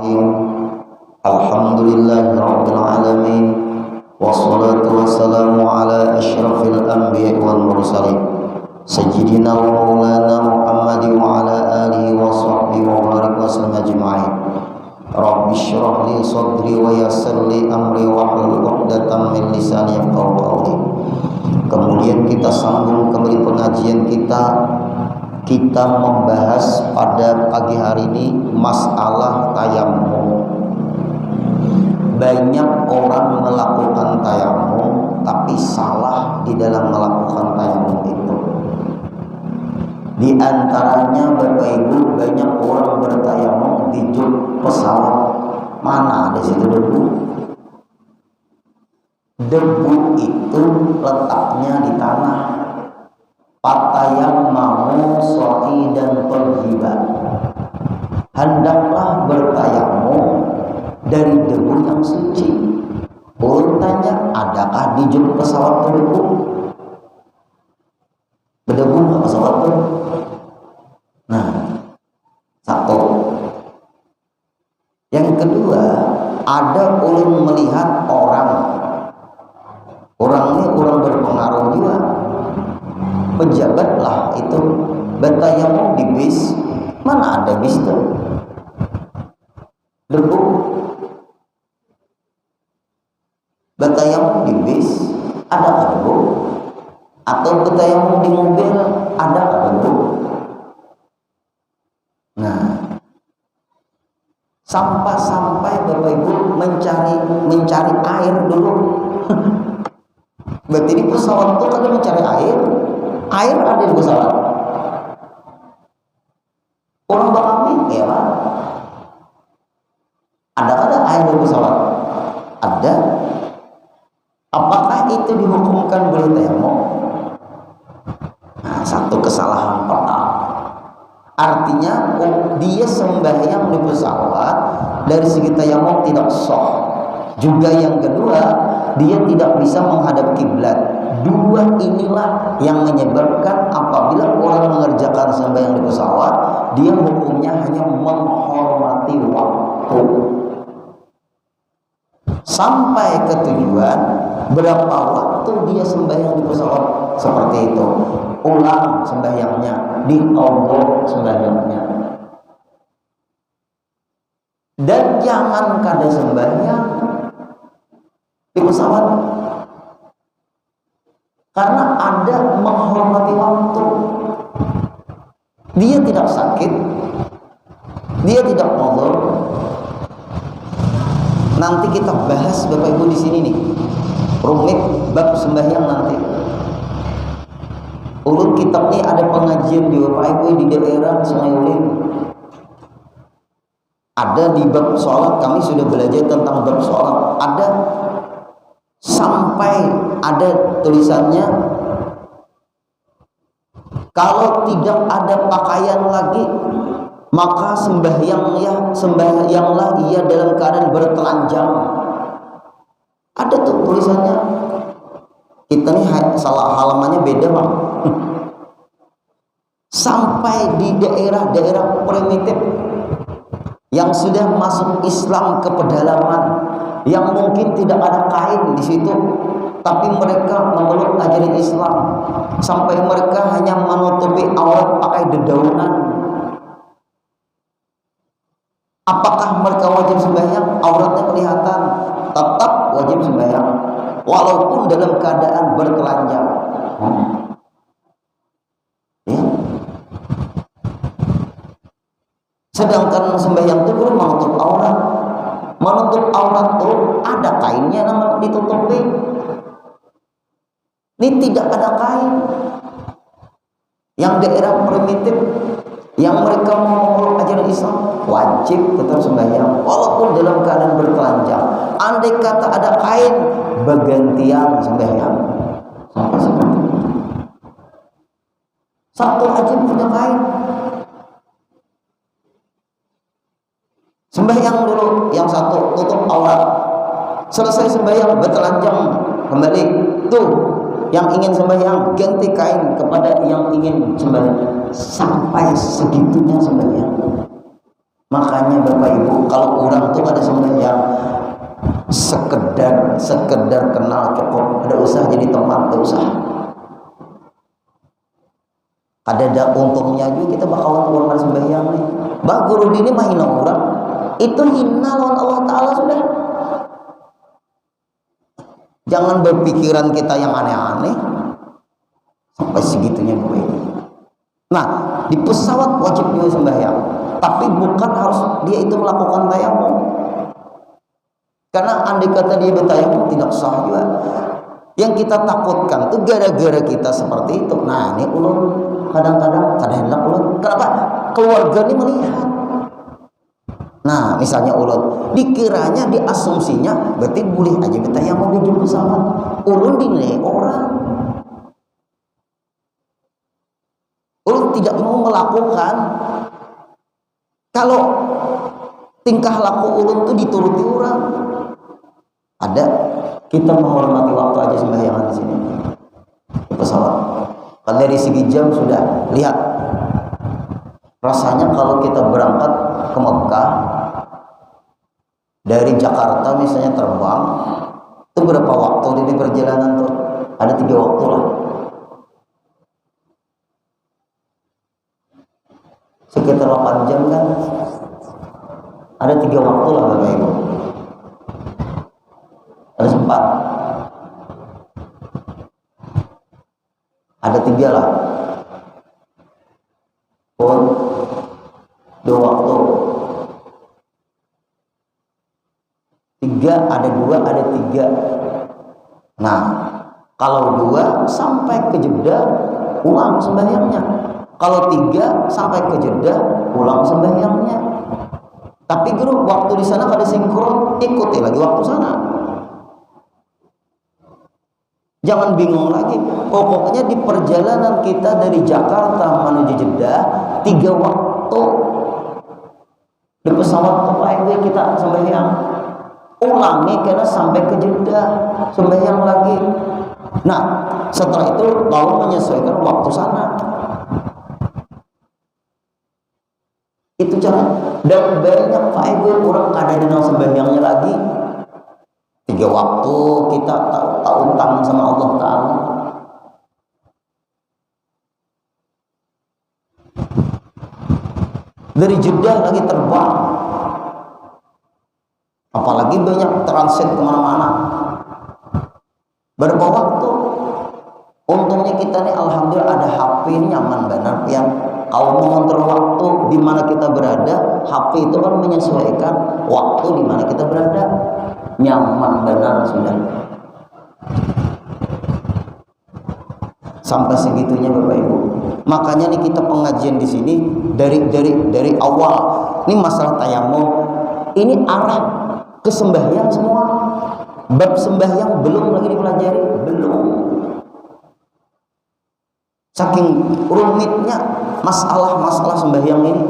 Alhamdulillahirabbil alamin wassalatu wassalamu ala asyrafil anbiya'i wal mursalin sayyidina wa maulana Muhammadin wa ala alihi wa sahbihi wa barik wa sallam ajma'in. Rabbi shrah li sadri wa yassir li amri wahlul 'uqdatam min lisani yafqahu qawli. Kemudian kita sambung kembali pengajian kita membahas pada pagi hari ini masalah tayamum. Banyak orang melakukan tayamum tapi salah di dalam melakukan tayamum itu. Di antaranya Bapak Ibu, banyak orang bertayamum di jok pesawat. Mana ada situ debu? Debu itu letaknya di tanah. Fatayammamu sha'idan thayyiban. Hendaklah bertayamum dari debu yang suci. Ulun tanya, adakah di jok pesawat berdebu? Berdebu nggak pesawat tuh? Nah, satu. Yang kedua, ada ulun melihat orang ini orang berpengaruh juga, pejabat lah itu, bertayamum di bis. Mana ada bis tuh? Debu. Bertayamum di bis, ada debu? Atau bertayamum di mobil, ada debu? Nah, sampai Bapak Ibu mencari air dulu. Berarti di pesawat itu kan mencari air ada di pesawat. Orang bakal ya Pak, ada air di pesawat? Ada. Apakah itu dihukumkan boleh tayamum? Nah, satu kesalahan pertama. Artinya dia sembahyang di pesawat, dari segi tayamum tidak sah. Juga yang kedua, dia tidak bisa menghadap kiblat. Dua inilah yang menyebabkan apabila orang mengerjakan sembahyang di pesawat, dia hukumnya hanya menghormati waktu. Sampai ke tujuan, berapa waktu dia sembahyang di pesawat seperti itu, ulang sembahyangnya, diqadha sembahyangnya. Dan jangan kada sembahyang di pesawat, karena ada menghormati waktu. Dia tidak sakit, dia tidak mager. Nanti kita bahas Bapak Ibu di sini nih, rumit bab sembahyang nanti. Ulun kitab ini ada pengajian di Bapak Ibu di daerah Sungai Ulin. Ada di bab sholat, kami sudah belajar tentang bab sholat. Ada sampai ada tulisannya, kalau tidak ada pakaian lagi, maka sembahyanglah ia dalam keadaan bertelanjang. Ada tuh tulisannya. Kita nih salah halamannya beda Bang. Sampai di daerah-daerah primitif yang sudah masuk Islam ke pedalaman, yang mungkin tidak ada kain di situ, tapi mereka memeluk ajaran Islam, sampai mereka hanya menutupi aurat pakai dedaunan. Apakah mereka wajib sembahyang? Auratnya kelihatan, tetap wajib sembahyang walaupun dalam keadaan bertelanjang. Ya. Sedangkan sembahyang itu perlu menutup aurat. Menutup aurat itu ada kainnya namanya ditutupi. Ini tidak ada kain. Yang daerah primitif, yang mereka mau ajaran Islam, wajib tetap sembahyang walaupun dalam keadaan bertelanjang. Andai kata ada kain, bergantian sembahyang. Sampai seperti itu. Satu wajib punya kain. Sembahyang dulu, yang satu tutup aurat. Selesai sembahyang bertelanjang kembali. Tuh, yang ingin sembahyang ganti kain kepada yang ingin sembahyang. Sampai segitunya sembahyang. Makanya Bapak Ibu, kalau orang sekedar kenal cukup, ada usah jadi teman, ada usah. Ada untungnya juga kita bakalan keluar sembahyang nih. Bah guru ini mah hina orang, itu hina lawan Allah Ta'ala sudah. Jangan berpikiran kita yang aneh-aneh sampai segitunya gue ini. Nah, di pesawat wajib juga sembahyang, tapi bukan harus dia itu melakukan tayamum. Karena andai kata dia bertayamum tidak sah juga. Yang kita takutkan tuh gara-gara kita seperti itu. Nah, ini ulun kadang-kadang ulun. Kenapa? Keluarga ini melihat. Nah, misalnya ulun dikiranya, diasumsinya berarti boleh aja bertayamum di pesawat. Ulun dinilai orang. Ulun tidak mau melakukan. Kalau tingkah laku ulun tuh dituruti orang. Ada, kita menghormati waktu aja sembahyangan di sini di pesawat. Kalau dari segi jam sudah lihat. Rasanya kalau kita berangkat ke Mekah dari Jakarta misalnya terbang, itu berapa waktu di perjalanan tuh? Ada 3 waktu lah. Sekitar 8 jam kan? Ada 3 waktu lah Bapak Ibu. Ada 4. Ada 3 lah. Pun 2 waktu. 3 ada 2 ada 3. Nah, kalau 2 sampai ke Jeddah ulang sembahyangnya. Kalau 3 sampai ke Jeddah ulang sembahyangnya. Tapi guru waktu di sana kada sinkron, ikuti lagi waktu sana. Jangan bingung lagi. Pokoknya di perjalanan kita dari Jakarta menuju Jeddah 3 waktu. Di pesawat Tupai kita sembahyang. Ulangi karena sampai ke Jeddah sembahyang lagi. Nah, setelah itu lalu menyesuaikan waktu sana. Itu cara. Dan banyak Pak Ibu orang kada dengar sembahyangnya lagi. 3 waktu kita tak utang sama Allah Ta'ala. Dari Jeddah lagi terbang, apalagi banyak transit kemana-mana. Berapa waktu? Untungnya kita nih alhamdulillah ada HP ini nyaman benar ya. Kalau mengontrol waktu di mana kita berada, HP itu kan menyesuaikan waktu di mana kita berada. Nyaman benar sudah. Sampai segitunya Bapak Ibu. Makanya nih kita pengajian di sini dari awal. Ini masalah tayamum. Ini arah ke sembahyang semua. Bab sembahyang belum lagi dipelajari, belum. Saking rumitnya masalah sembahyang ini.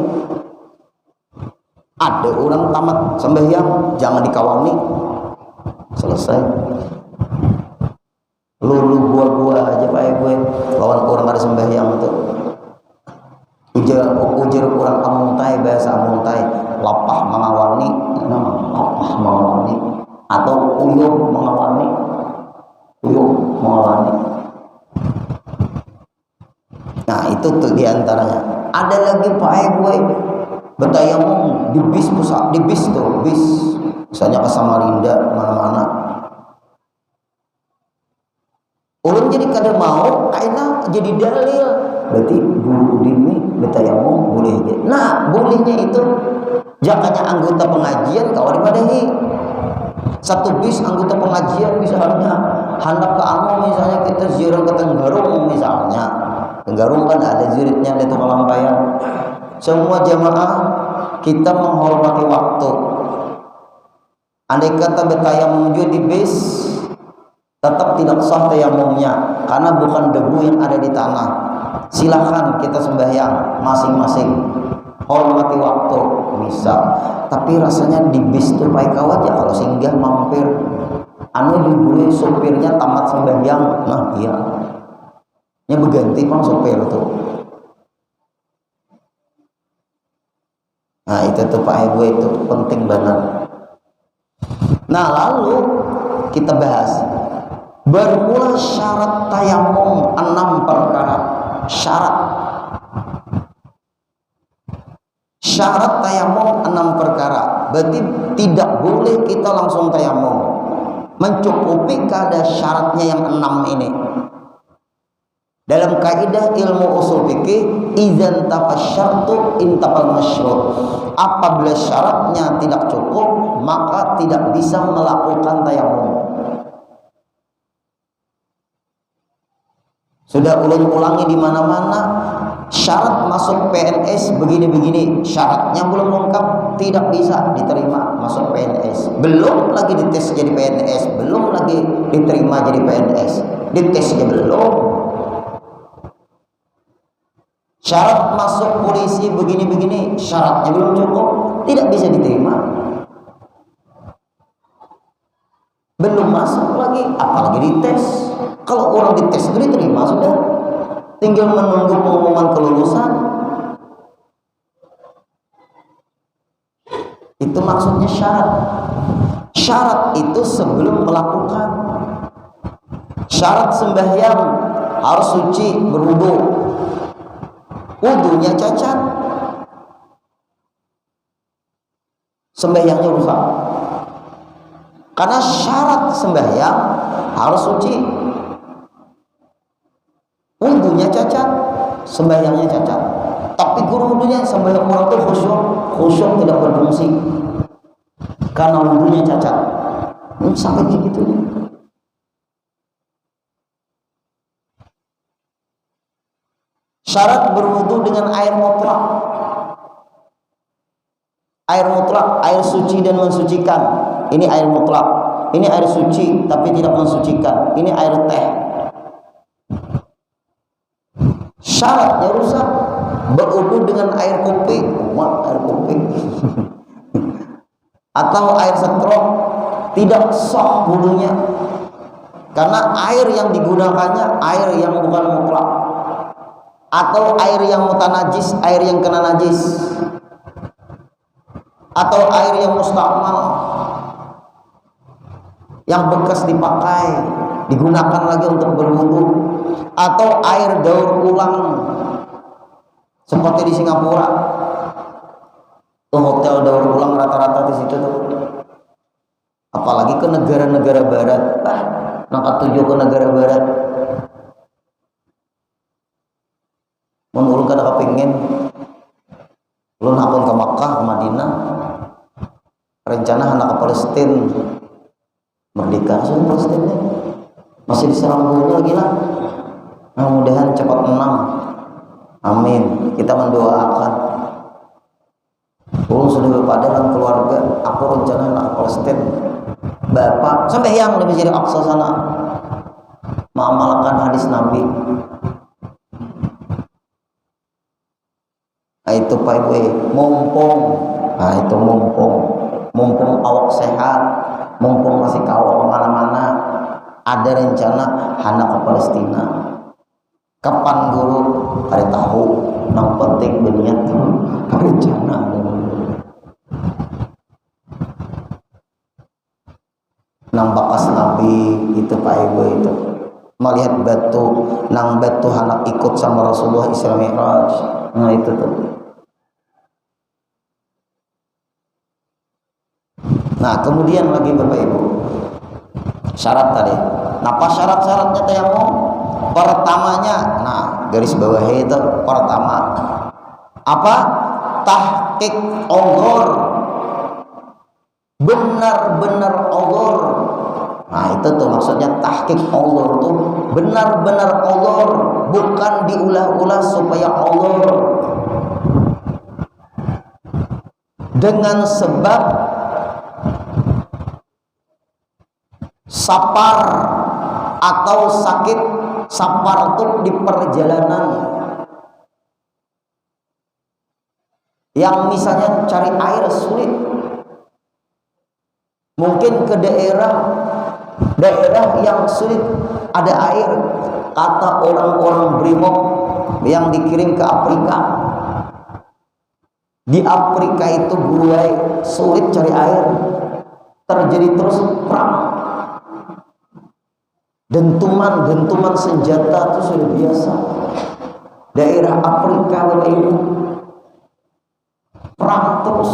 Ada orang tamat sembahyang jangan dikawani. Selesai. Lulu gua aja Pak gue lawan orang ada sembahyang itu. Ujar orang amuntai bahasa amuntai lapah mengawani, lapah mengawani atau uyuh mengawani. Nah, itu tuh diantaranya. Ada lagi Pak gue bertayamum di bis pusat, di bis misalnya ke Samarinda mana-mana. Orang jadi kada mau, aina jadi dalil. Berarti guru ini bertayamum boleh. Nah, bolehnya itu jangannya anggota pengajian kawan dipadahi. Satu bis anggota pengajian misalnya hendak ke Amo misalnya kita ziarah ke Tenggarong misalnya. Tenggarong kan ada ziaratnya ada tukang lampayan. Semua jamaah kita menghormati waktu. Andai kata bertayamum di bis tetap tidak sah tayamumnya karena bukan debu yang ada di tanah. Silakan kita sembahyang masing-masing. Hormati waktu misal. Tapi rasanya di bis tuh baik aja kalau singgah mampir. Anu dibeli sopirnya tamat sembahyang. Nah iya. Nya berganti mang sopir tuh. Nah itu tuh Pak Ibu itu penting banget. Nah lalu kita bahas. Bermula syarat tayamum 6 perkara. Syarat tayamum 6 perkara. Berarti tidak boleh kita langsung tayamum. Mencukupi kada syaratnya yang 6 ini. Dalam kaidah ilmu usul fikih, idzan tafasyartu intafal masyrut. Apabila syaratnya tidak cukup, maka tidak bisa melakukan tayamum. Sudah ulangi di mana-mana, syarat masuk PNS begini-begini, syaratnya belum lengkap, tidak bisa diterima masuk PNS. Belum lagi dites jadi PNS, belum lagi diterima jadi PNS. Ditesnya belum. Syarat masuk polisi begini-begini, syaratnya belum cukup, tidak bisa diterima. Belum masuk lagi, apalagi dites. Kalau orang dites itu diterima sudah, tinggal menunggu pengumuman kelulusan. Itu maksudnya syarat. Syarat itu sebelum melakukan. Syarat sembahyang harus suci, berwudu. Wudunya cacat, sembahyangnya rusak. Karena syarat sembahyang harus suci, wudunya cacat, sembahyangnya cacat. Tapi guru wudunya sembahyang orang itu khusyuk tidak berfungsi karena wudunya cacat. Sampai begitu. Syarat berwudu dengan air mutlak. Air mutlak, air suci dan mensucikan. Ini air mutlak. Ini air suci tapi tidak mensucikan. Ini air teh. Syaratnya rusak. Berwudu dengan air kopi, air kopi. Atau air setrok, tidak sah wudunya. Karena air yang digunakannya air yang bukan mutlak. Atau air yang mutanajis, air yang kena najis, atau air yang mustakmal, yang bekas dipakai, digunakan lagi untuk berwudu, atau air daur ulang seperti di Singapura. Hotel daur ulang rata-rata di situ tuh. Apalagi ke negara-negara barat, nangkat tujuh ke negara barat. Menurun kada kepingin ulun hakun ke Makkah, ke Madinah, rencana anak ke Palestina merdeka. Sudah Palestina masih diserang bunuh lagi lah. Mudah-mudahan cepat menang, amin. Kita mendoakan. Ulun sudah berpada dengan keluarga, aku rencana anak ke Palestina. Bapak sampai yang di Masjid Aqsa sana mengamalkan hadis Nabi. Itu Pak Ibu, mumpung awak sehat, mumpung masih kawal kemana-mana, ada rencana anak ke Palestina. Kapan guru? Hari tahu, yang penting berniat rencana. Nang bakas Nabi itu Pak Ibu itu melihat batu, nang batu anak ikut sama Rasulullah Isra Mi'raj. Nah itu tuh. Nah kemudian lagi Bapak Ibu, syarat tadi. Apa syarat-syaratnya tayamum? Pertamanya, nah garis bawah itu pertama apa? Tahqiq udhur, benar-benar udhur. Nah itu tuh maksudnya tahqiq udhur tuh benar-benar udhur, bukan diulah-ulah supaya udhur. Dengan sebab sapar atau sakit. Sapar itu di perjalanan, yang misalnya cari air sulit, mungkin ke daerah yang sulit ada air, kata orang-orang Brimob yang dikirim ke Afrika. Di Afrika itu sulit cari air, terjadi terus perang. dentuman senjata itu sudah biasa. Daerah Afrika Bapak Ibu, perang terus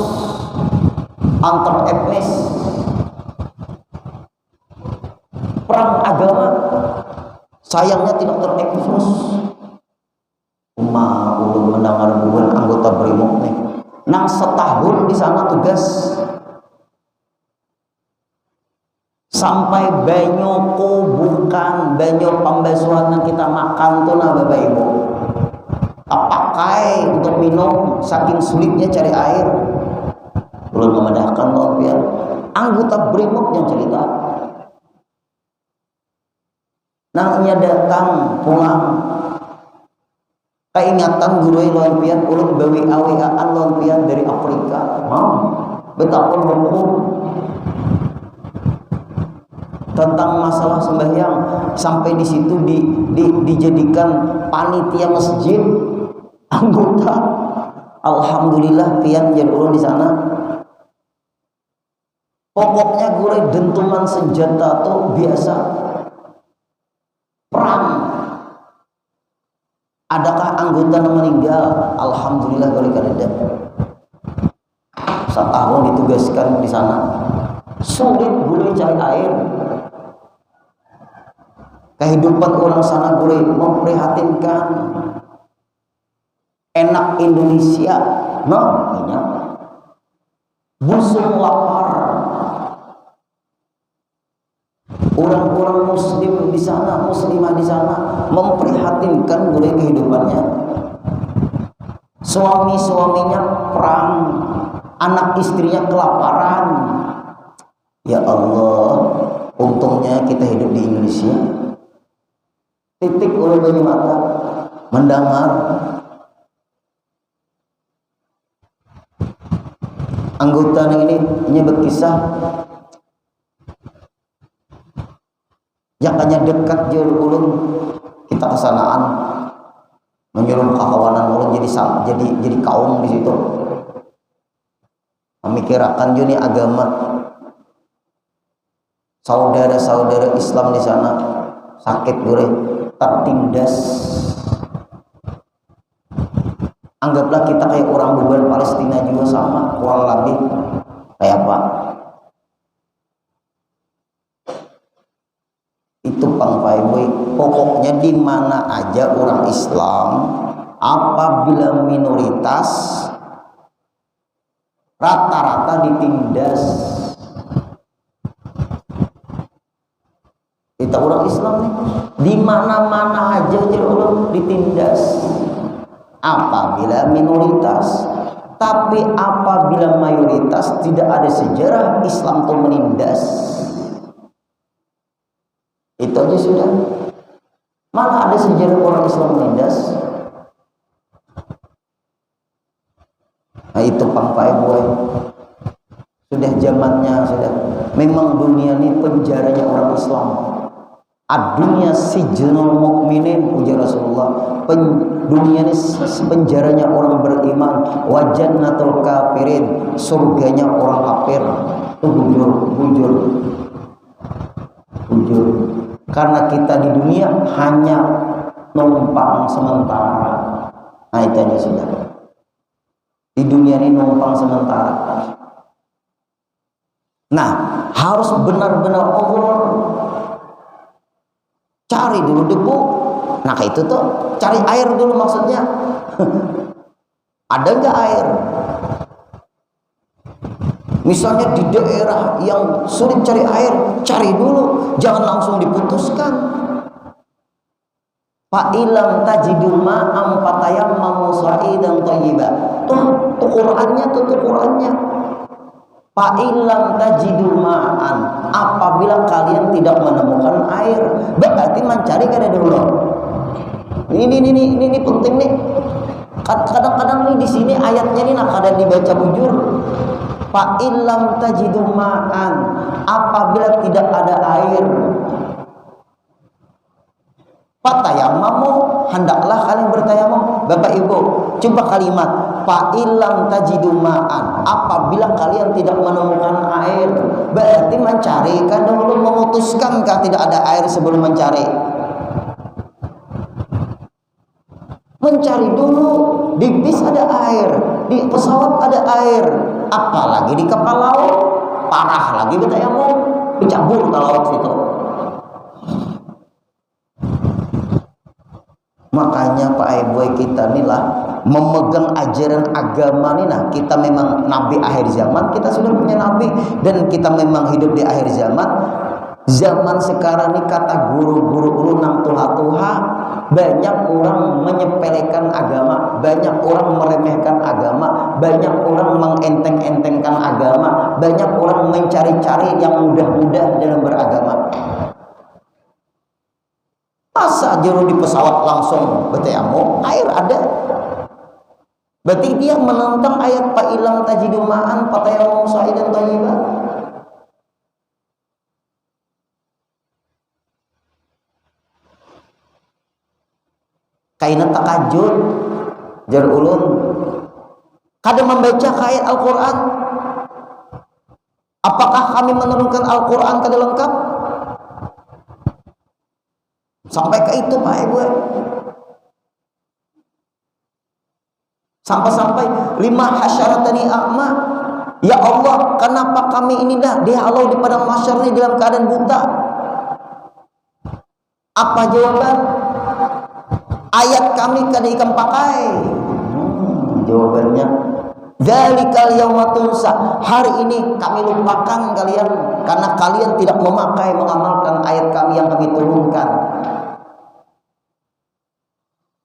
antar etnis, perang agama, sayangnya tidak terekspos. Ulun mendengar bukan anggota BRIMOB nih, nang setahun di sana tugas sampai banyak bukan banyak pembasuhan yang kita makan tuh nah Bapak Ibu, pakai untuk minum saking sulitnya cari air. Belum memedahkan loh biar anggota BRIMOB yang cerita. Nangnya datang pulang keingatan guru luar biasa, ulun bawi awaan luar biasa dari Afrika. Betapa berhukum tentang masalah sembahyang, sampai di situ dijadikan panitia masjid anggota. Alhamdulillah pian jadi ulun di sana. Pokoknya guru dentuman senjata tuh biasa. Perang. Adakah anggota yang meninggal? Alhamdulillah kalau kada. Setahun ditugaskan di sana. Sulit boleh cari air. Kehidupan orang sana boleh memprihatinkan. Enak Indonesia, iya. Busuk lapar. Orang-orang muslim di sana, muslimah di sana memprihatinkan boleh kehidupannya. Suami-suaminya perang, anak istrinya kelaparan. Ya Allah, untungnya kita hidup di Indonesia. Titik oleh banyak mata mendengar anggota ini berkisah yang hanya dekat jauh ulun kita kesanaan menyuruh kawanan ulun jadi kaum di situ memikirkan juni agama saudara-saudara Islam di sana sakit gure tertindas. Anggaplah kita kayak orang beban Palestina juga sama kurang lebih kayak apa itu Pang Faiboy. Pokoknya di mana aja orang Islam apabila minoritas rata-rata ditindas. Kita orang Islam nih di mana-mana aja jadi orang ditindas apabila minoritas. Tapi apabila mayoritas tidak ada sejarah Islam itu menindas. Itu aja sudah. Mana ada sejarah orang Islam menindas? Nah itu pangpai boy. Sudah zamannya sudah. Memang dunia ini penjaranya orang Islam. Ad-dunya sijnul mukminin ujar Rasulullah. Dunia ini penjaranya orang beriman. Wa jannatul kafirin, surganya orang kafir. Itu bujur. Karena kita di dunia hanya numpang sementara. Nah itu aja sudah. Di dunia ini numpang sementara. Nah harus benar-benar Allah. Cari dulu debu. Nah itu tuh cari air dulu maksudnya. Ada nggak air? Misalnya di daerah yang sulit cari air, cari dulu, jangan langsung diputuskan. Fa'ilam tajidu ma'am fatayammamu sa'idan thayyiban. Tuh Qur'annya. Fa'ilam tajidu ma'an, apabila kalian tidak menemukan air, berarti mencari kada dulu. Ini penting nih. Kadang-kadang nih di sini ayatnya nih nak kadang dibaca bujur. Fa'ilam tajidu ma'an, apabila tidak ada air, fatayammamu, hendaklah kalian bertayamum. Bapak Ibu, coba kalimat fa'ilam tajidu ma'an, apabila kalian tidak menemukan air, berarti mencari, kadang ulun memutuskankah tidak ada air sebelum mencari? Mencari dulu. Di bis ada air, di pesawat ada air, apalagi di kapal laut, parah lagi betayamum, dicabur ke laut situ. Makanya Pak Ibu kita inilah memegang ajaran agama ini. Nah, kita memang nabi akhir zaman, kita sudah punya nabi, dan kita memang hidup di akhir zaman. Zaman sekarang ini kata guru-guru ulun tuha-tuha, banyak orang menyepelekan agama, banyak orang meremehkan agama, banyak orang mengenteng-entengkan agama, banyak orang mencari-cari yang mudah-mudah dalam beragama. Masa juru di pesawat langsung betayamum, air ada. Berarti dia menentang ayat fa'ilam tajidu ma'an fatayamum sa'idan thayyiban. Kaina takajud jar ulun kada membaca ayat Al-Qur'an. Apakah kami menurunkan Al-Qur'an kada lengkap? Sampai ke itu Pak Ibu. Sampai-sampai 5 hasyaratani a'ma. Ya Allah, kenapa kami ini dah dihalau di padang mahsyar ini dalam keadaan buta? Apa jawaban? Ayat kami kada ikam pakai. Jawabannya, dzalikal yauma tunsa. Hari ini kami lupakan kalian karena kalian tidak memakai mengamalkan ayat kami yang kami turunkan.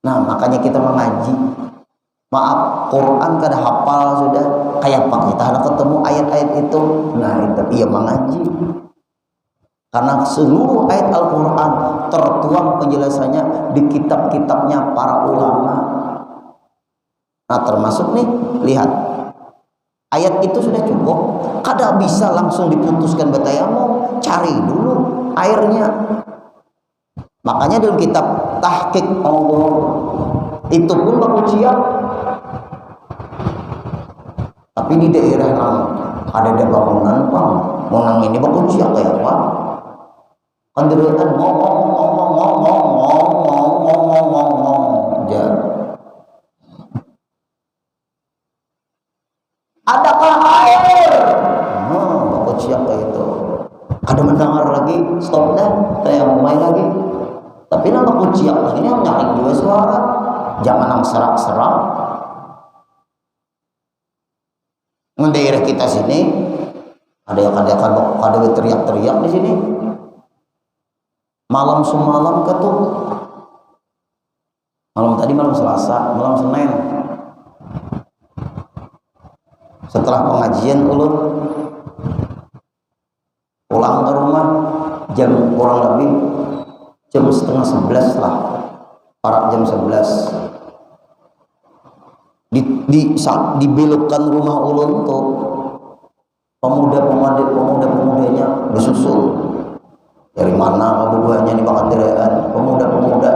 Nah, makanya kita mengaji. Maaf, Quran kada hafal sudah. Kayak apa kita hendak ketemu ayat-ayat itu? Nah, itu iya mengaji. Karena seluruh ayat Al-Quran tertuang penjelasannya di kitab-kitabnya para ulama. Nah, termasuk nih, lihat. Ayat itu sudah cukup. Kada bisa langsung diputuskan betayamum. Cari dulu airnya. Makanya dalam kitab Tahqiq Allah itu pun bakuciak. Tapi di daerah yang ada bangunan Bang, monang ini bakuciak kayak apa? Kan diriwayatkan ngomong. Adakah air? Bakuciak kayak itu. Ada mendengar lagi, stop dah, saya mau main lagi. Tapi nampak kuciak lagi ini nyaring juga suara. Jangan nang serak-serak. Di daerah kita sini ada yang ada teriak-teriak di sini. Malam semalam ketuk. Malam tadi malam Selasa, malam Senin. Setelah pengajian ulun pulang ke rumah jam kurang lebih jam setengah 11 lah, para jam 11 dibelokkan rumah ulun tuh pemuda-pemudanya bersusul dari mana keduanya nih bakat deraan pemuda-pemuda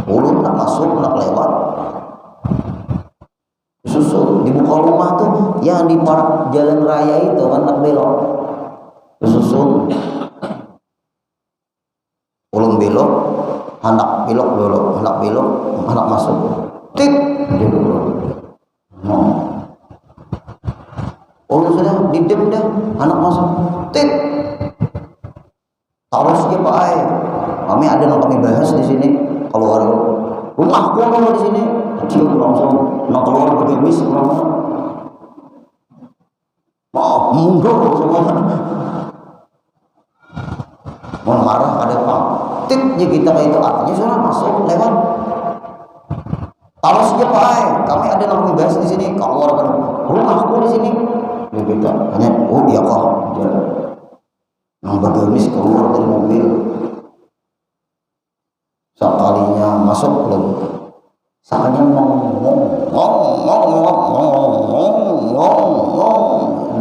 ulun nak masuk nak lewat bersusul dibuka rumah tuh yang di park jalan raya itu kan nak belok bersusul. Ulun belok, anak belok, anak masuk, tit, dia dulu. Ulun sudah didem dah, anak masuk, tit. Taruh saja Pak Ai. Kami ada yang kami bahas di sini. Kalau orang rumahku kalau di sini, cium langsung, nak keluar bergemis orang. Maaf, mundur semua. Mau marah ada apa? Tipnya kita itu artinya sudah masuk lewat. Taruh saja Pak, kami ada yang bahas di sini. Kalau orang rumahku di sini, ya kita hanya iya kok. Yang bergemis keluar dari mobil. Sekalinya masuk belum. Sakanya ngomong.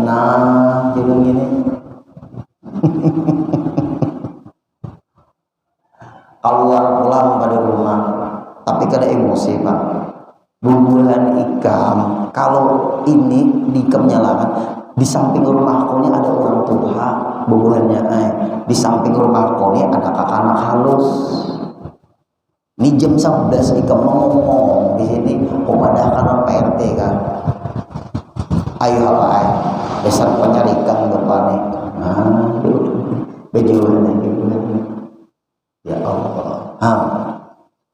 Nah, jadi gini. Keluar pulang pada rumah tapi kada emosi Pak. Bumbulan ikam kalau ini dikam nyalakan di samping rumah aku ini ada bubuhannya di samping rumah koni ada kakak halus. Ini jam 11 nih ngomong di sini kepada kanan PRT kan. Ayo apa besar penyarikan depannya. Bejuan ya Allah.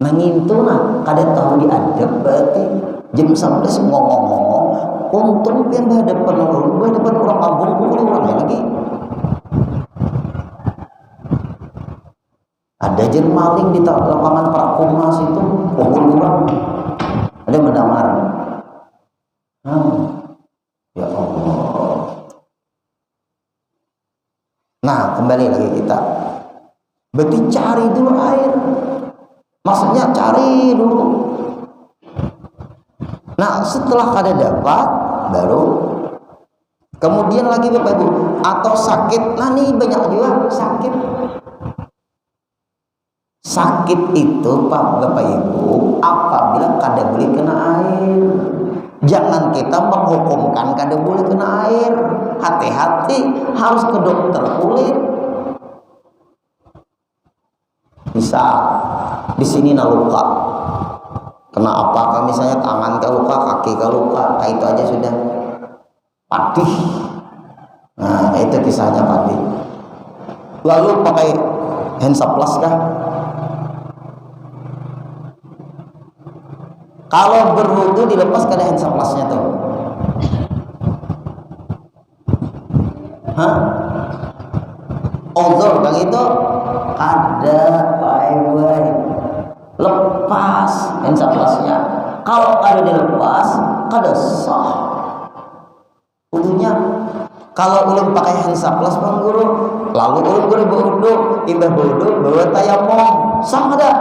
Nah itu nah kada tahu diadab berarti jam 11 ngomong-ngomong untung pian berhadapan orang kampung pukul orang lagi. Ada jen maling di lapangan Prakumas itu pukul orang. Ada mendamar. Ya Allah. Nah kembali lagi kita. Berarti cari dulu air. Maksudnya cari dulu. Nah setelah kada dapat baru kemudian lagi Bapak Ibu atau sakit. Nah nih banyak juga sakit. Sakit itu Pak Bapak Ibu apabila kada boleh kena air. Jangan kita menghukumkan kada boleh kena air. Hati-hati harus ke dokter kulit. Bisa di sini luka. Kena apakah misalnya tangan ke luka, kaki ke luka, itu aja sudah padih. Nah itu kisahnya padih. Lalu pakai Hansaplast kah? Kalau berwudu dilepas kada Hansaplastnya tuh. Uzur bang itu ada baik-baik lepas Hansaplastnya. Kalau kada dilepas kada sah wudunya. Kalau ulun pakai Hansaplast bang guru, lalu ulun guru berwudu, imbah berwudu bawa tayamum, sah kada?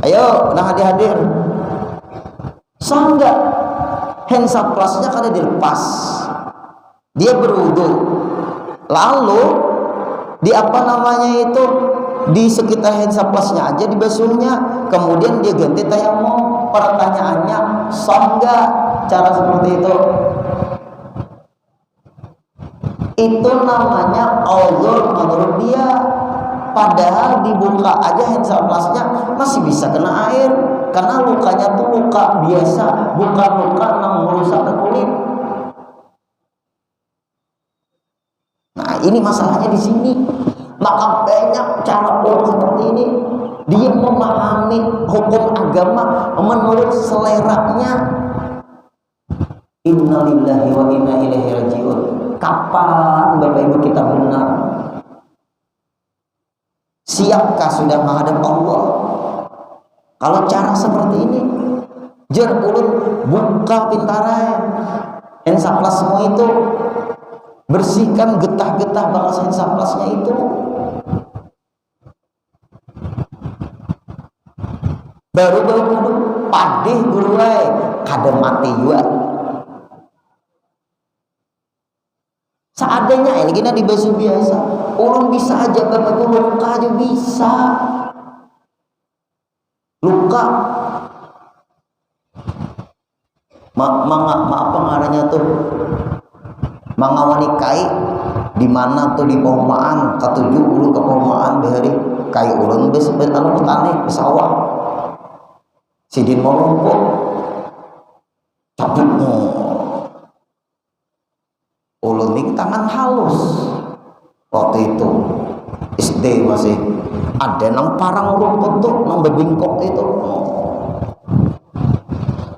Ayo, nah hadir. Sah enggak? Hansaplastnya kada dilepas. Dia berwudu. Lalu di apa namanya itu di sekitar Hansaplastnya aja dibasuhnya, kemudian dia ganti tayamum. Pertanyaannya, sah enggak cara seperti itu? Itu namanya uzur menurut dia. Padahal dibuka aja Hansaplastnya masih bisa kena air karena lukanya tuh luka biasa, bukan luka yang merusak ke kulit. Nah ini masalahnya di sini. Maka banyak cara orang seperti ini dia memahami hukum agama menurut seleranya. Innalillahi wa inna ilaihi rajiun. Kapan Bapak Ibu kita benar? Siapkah sudah menghadap Allah? Kalau cara seperti ini, jar ulun buka pintaran Hansaplastmu itu, bersihkan getah-getah bekas Hansaplastnya itu. Baru padih guruai kada mati juga. Seadanya ini kita dibasuh biasa. Ulun bisa aja Bapak Ibu luka aja bisa. Luka. Maaf pengarahnya tuh. Mangawani kai di mana tuh di Pohomaan, ketujuh ulun ke Pohomaan behari kai ulun bes anu petani sawah. Sidin mau lumpuk. Cabut ulun ini tangan halus waktu itu SD masih ada nang parang rumput tuh nang bebingkok itu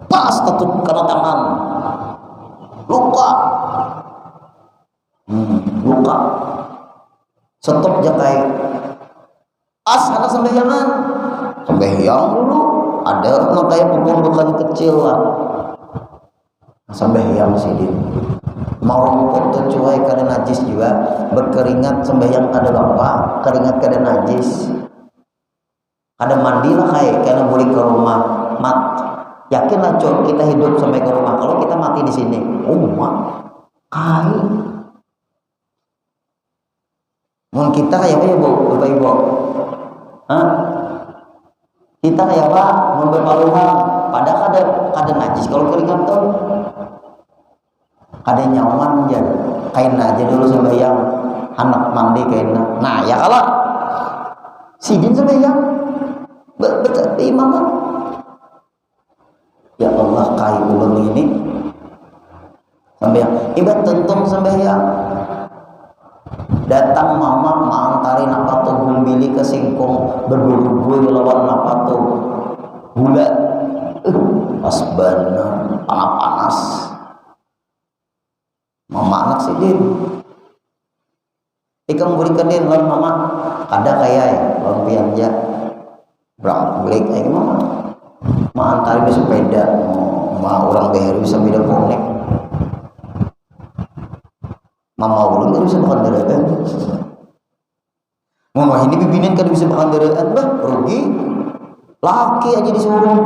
pas tetep kena tangan luka luka stop jakai anak sembahyang dulu ada nang kayak pembukaan kecil lah sembahyang sidin mau rumput tuh cuai kada najis juga berkeringat sembahyang kada bapak keringat kada najis kada mandi lah kayak karena boleh ke rumah yakinlah cok kita hidup sampai ke rumah kalau kita mati di sini kai mun kita kayak apa ya bu bapak ibu kita kayak apa mun berpaluhan padahal kada najis kalau keringat tuh kada nyaman aja kain aja dulu sembahyang anak mandi kain. Nah ya kalau sidin sembahyang betul imam ya Allah kai ulun ini sembahyang ibadah tentung sembahyang datang mama mangantari napa tuh gumbili ke singkong berburu-buru lawan napa tuh gula pas bener panas mama anak sidin ikang berikan din lawan mama kada kaya lawan pianja berang balik aja mama mangantari di sepeda mau orang beher bisa beda bonek mama ulun kan bisa berkendaraan mama ini pimpinan kan bisa berkendaraan bah rugi laki aja disuruh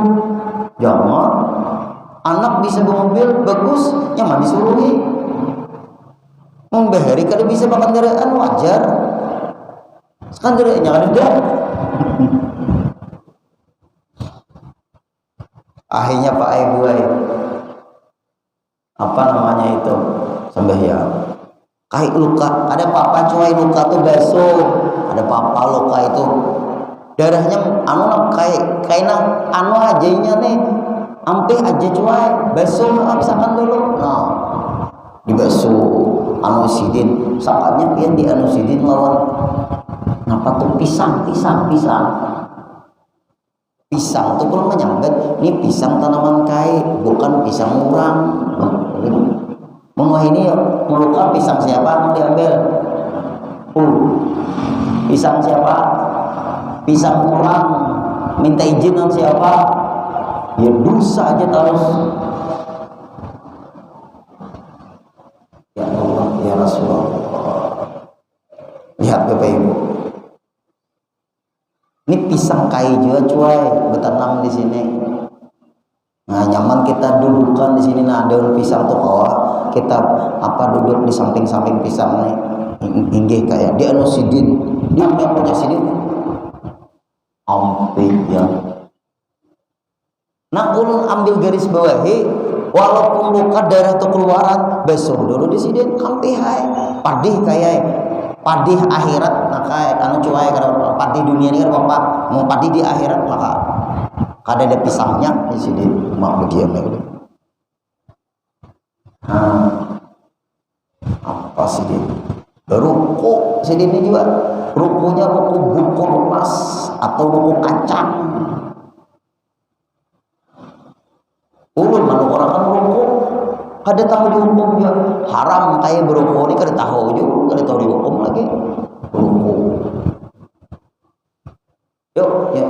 jangan anak bisa bermobil bagus nyaman disuruhi membahari kada bisa berkendaraan wajar kendaraannya kada ada akhirnya Pak Ibu apa namanya itu sembahyang kai luka ada papa cuai luka tuh basuh ada papa luka itu darahnya anu kaina anu ajanya nih ampe aja cuai basuh misalkan dulu nah dibasuh anu sidin sakatnya pian di anu sidin lawan napa tuh pisang tuh belum menyambat ini pisang tanaman kai bukan pisang murang ini meluka pisang siapa mau diambil pisang siapa pisang murang minta izin siapa ya dosa aja terus ya Allah ya Rasulullah lihat Bapak Ibu ini pisang kai juga cuy bertanam di sini. Nah nyaman kita dudukkan di sini nah daun pisang tuh bawah kita apa duduk di samping-samping pisang nih inggih kayak dia anu sidin dia punya sidin ampe ya. Nah ulun ambil garis bawahi walaupun luka darah tuh keluaran besok dulu di sidin ampe hai padih kayak padih akhirat nah kayak anu cuai kalau padih dunia ini kan bapak mau padih di akhirat maka kada ada pisangnya di sini mak berdiam ya udah. Nah, apa sih dia? Ruku sini ini juga rukunya ruku buku emas atau ruku kacang. Ulun mana orang kan ruku kada tahu dihukumnya haram kayak beruku ini kada tahu juga kada tahu dihukum lagi ruku. Yuk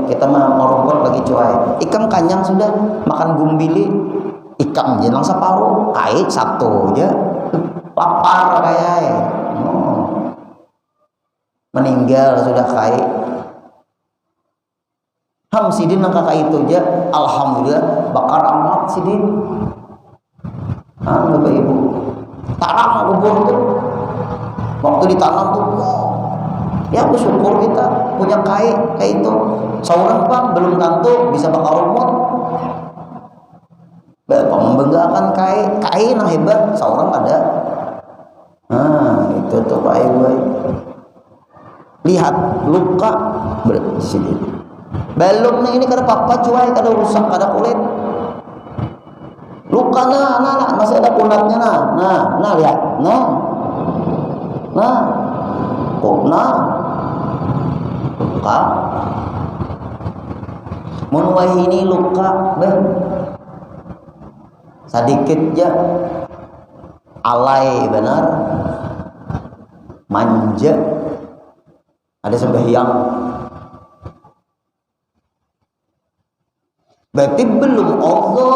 kita mau rumput bagi cuai ikan kanyang sudah makan gumbili ikan jenang separuh kait satu aja papar kayak meninggal sudah kait sidin nang kakak itu aja alhamdulillah bakar amat sidin Bapak Ibu tarang kubur tuh waktu ditanam tuh ya bersyukur kita punya kayak itu seorang bang belum tentu bisa bakal rumput membanggakan kain yang hebat seorang ada itu tuh Pak Ibu lihat luka di sini belum ini kada apa-apa cuai kada rusak kada kulit luka nah masih ada kulatnya nah lihat kok luka menuai ini luka sedikit ya alay benar manja ada sembahyang berarti belum over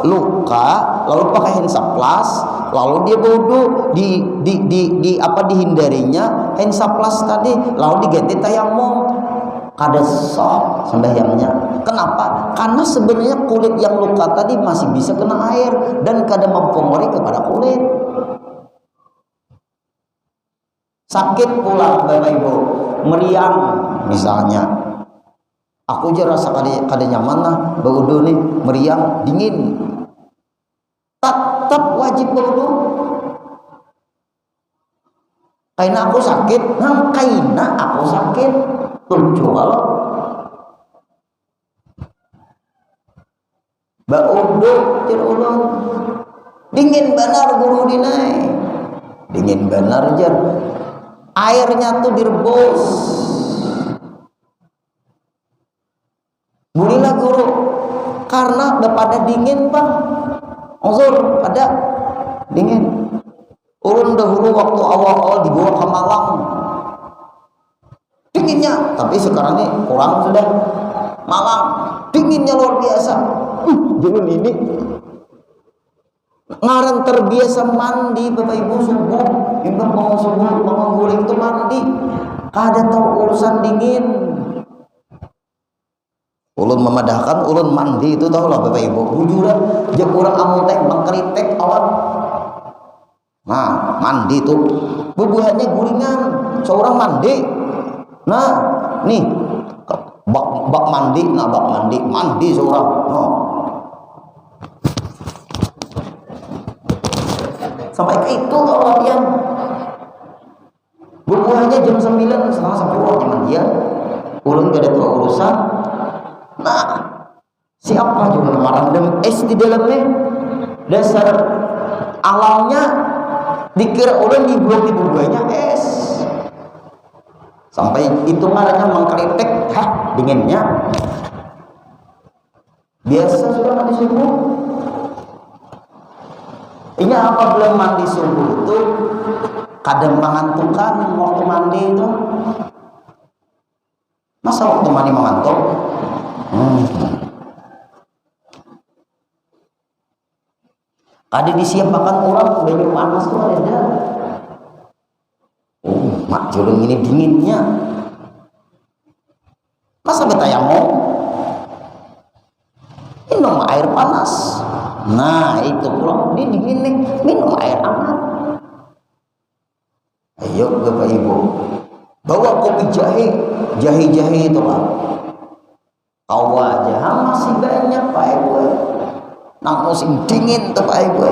luka lalu pakai hensaplas lalu dia bodoh dihindarinya hensaplas tadi lalu diganti tayamum kada sah sembahyangnya. Kenapa? Karena sebenarnya kulit yang luka tadi masih bisa kena air dan kada mempengaruhi kepada kulit. Sakit pula Bapak Ibu, meriang misalnya. Aku aja rasa kada nyaman lah berwudu nih, meriang dingin. Tetap wajib berwudu. Kaina aku sakit, nang kaina aku sakit. Lucu kalau ba uduk tir ulun dingin benar guru dinai, dingin benar jar, airnya tuh direbus. Bulilah guru, karena udah pada dingin bang, uzur ada dingin. Ulun dahulu waktu awal-awal dibawa ke Malang dinginnya, tapi sekarang ini kurang sudah. Malang dinginnya luar biasa. Dulu ini ngarang terbiasa mandi bapak ibu subuh, imbang bangun subuh bangun guling itu mandi, kada tahu urusan dingin. Ulun memadahkan ulun mandi itu tahu lah bapak ibu, bujuran jeung urang amun teh mangkeritek awak. Nah mandi itu bubuhannya gulingan seorang mandi. Nah nih bak mandi, nah bak mandi seorang. Oh. Sampai ke itu kalau latihan bubuhannya jam 9 setengah 10 mandian. Ulun gak ada tua urusan. Nah siapa juga marandem es di dalamnya, dasar alamnya dikira ulun di bubuhannya es. Sampai itu marahnya mengkritik, dinginnya. Biasa sudah mandi subuh. Ini apabila mandi subuh itu kadang mengantukkan waktu mandi itu. Masa waktu mandi mengantuk? Kadang disiapkan orang banyak panas tuh ada. Mak julung ini dinginnya, masa betayamum minum air panas. Nah itu pulang ini dingin nih, minum air hangat. Ayo bapak ibu bawa kopi jahe itu lah. Kau aja masih banyak pak ibu. Nang musim dingin tuh pak ibu.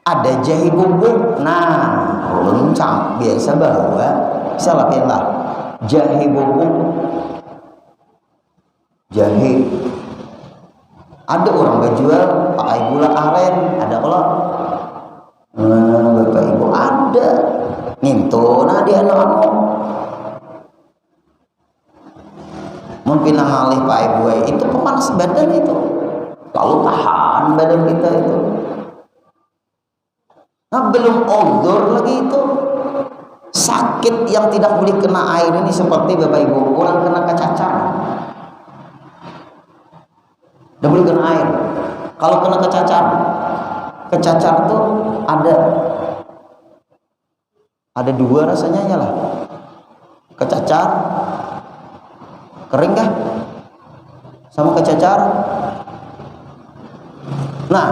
Ada jahe bubuk. Nah ulun biasa bawa salah pintar jahe bubuk, jahe. Ada orang berjual pakai gula aren, ada kalau bapak ibu ada minto nah dia anak mungkin ngalih pak ibu itu pemanas badan itu, lalu tahan badan kita itu. Nah belum outdoor lagi itu sakit yang tidak boleh kena air ini seperti bapak ibu orang kena kecacar, tidak boleh kena air. Kalau kena kecacar tuh ada dua rasanya ya lah, kecacar kering kah sama kecacar. Nah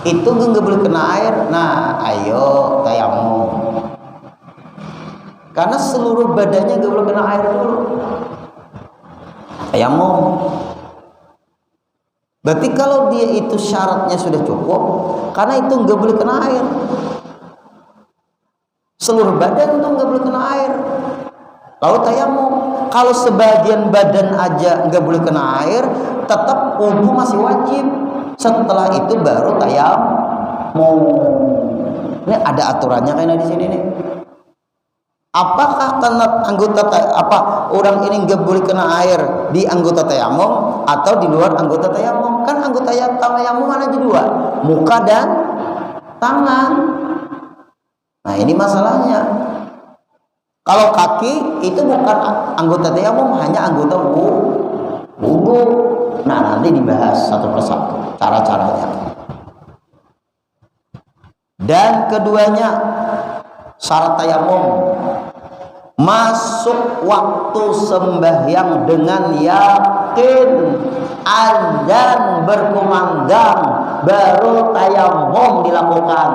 itu nggak boleh kena air. Nah ayo tayamum, karena seluruh badannya nggak boleh kena air dulu. Tayamum berarti kalau dia itu syaratnya sudah cukup, karena itu nggak boleh kena air. Seluruh badan tuh nggak boleh kena air. Lalu tayamum, kalau sebagian badan aja nggak boleh kena air, tetap wudu masih wajib. Setelah itu baru tayamum. Ini ada aturannya kayaknya di sini nih. Apakah kena anggota orang ini nggak boleh kena air di anggota tayamum atau di luar anggota tayamum? Kan anggota tayamum mana aja dua, muka dan tangan. Nah ini masalahnya. Kalau kaki itu bukan anggota tayamum, hanya anggota wudu. Nah nanti dibahas satu persatu cara-caranya. Dan keduanya syarat tayamum masuk waktu sembahyang dengan yakin, azan berkumandang baru tayamum dilakukan.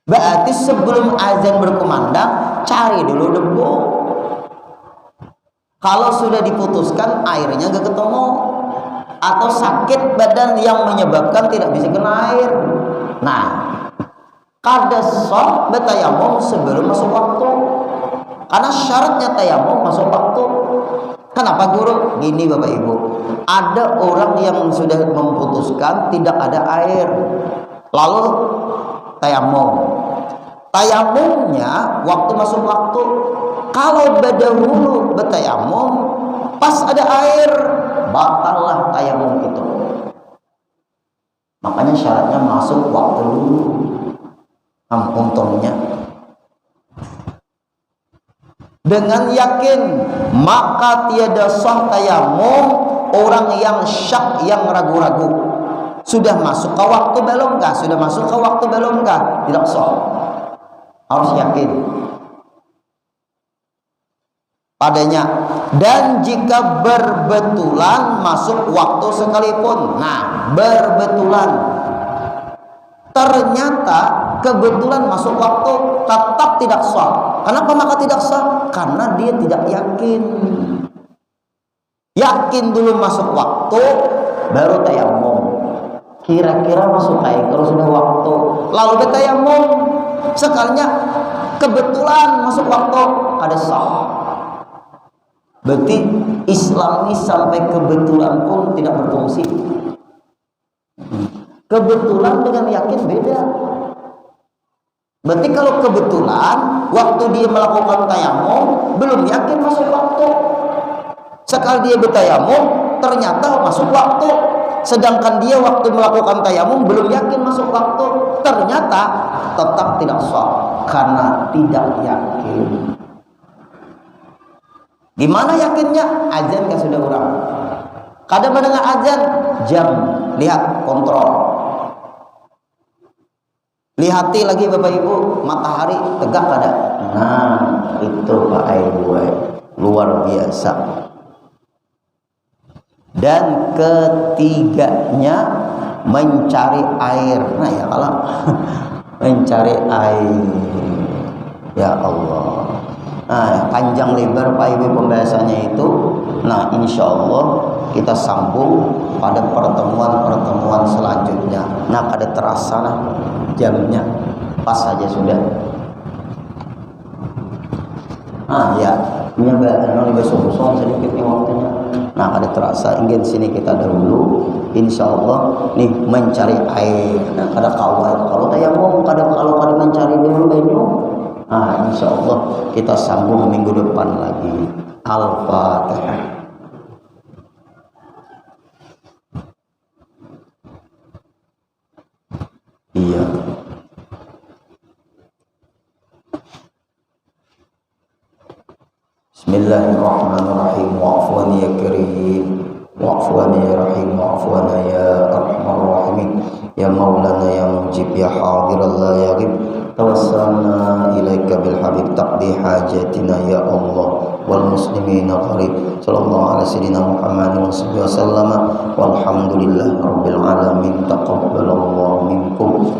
Berarti sebelum azan berkumandang cari dulu debu. Kalau sudah diputuskan airnya gak ketemu atau sakit badan yang menyebabkan tidak bisa kena air. Nah, kada sah betayamum sebelum masuk waktu. Karena syaratnya tayamum masuk waktu. Kenapa guru? Gini Bapak Ibu, ada orang yang sudah memutuskan tidak ada air, lalu tayamum. Tayamumnya waktu masuk waktu. Kalau dahulu betayamum pas ada air, batallah tayamum itu. Makanya syaratnya masuk waktu dulu. Untungnya dengan yakin maka tiada sah tayamum orang yang syak, yang ragu-ragu. Sudah masuk ke waktu belumkah? Sudah masuk ke waktu belumkah? Tidak sah. Harus yakin padanya. Dan jika berbetulan masuk waktu sekalipun, nah berbetulan ternyata kebetulan masuk waktu, tetap tidak sah. Kenapa maka tidak sah? Karena dia tidak yakin. Yakin dulu masuk waktu, baru tayamum. Kira-kira masuk air kalau sudah waktu, lalu bertayamum. Sekalinya kebetulan masuk waktu, ada sah. Berarti Islam ini sampai kebetulan pun tidak berfungsi. Kebetulan dengan yakin beda. Berarti kalau kebetulan waktu dia melakukan tayamum belum yakin masuk waktu, sekali dia bertayamum ternyata masuk waktu, sedangkan dia waktu melakukan tayamum belum yakin masuk waktu, ternyata tetap tidak sah karena tidak yakin. Gimana yakinnya? Azan kan sudah urang. Kadang mendengar azan, jam, lihat, kontrol. Lihati lagi Bapak Ibu, matahari tegak kada. Nah, itu Pak Ibu, luar biasa. Dan ketiganya mencari air. Nah ya kalau mencari air, ya Allah. Nah, panjang lebar Pak Ibu pembahasannya itu. Nah, insya Allah kita sambung pada pertemuan selanjutnya. Nah, kada terasa lah jamnya, pas saja sudah. Ya, lebih sosok sedikit nih waktunya. Nah, kada terasa. Ingin sini kita dahulu. Insya Allah nih mencari air. Nah, kada kawal. Kalau tayamum kalau kada mencari dulu banyu. Nah, insya Allah kita sambung minggu depan lagi. Al-Fatihah. Iya. Bismillahirrahmanirrahim. Wa'afwani ya karim, wa'afwani ya rahim, wa'afwana ya arhamar rahimin, ya maulana ya mujib, ya hadiran la yaghib. Tawassalna ilaika bil habib taqdi hajatina ya Allah wal muslimina qarib. Sallallahu alaihi sayyidina Muhammadin wa sallam. Walhamdulillah rabbil alamin. Taqabbalallahu minkum.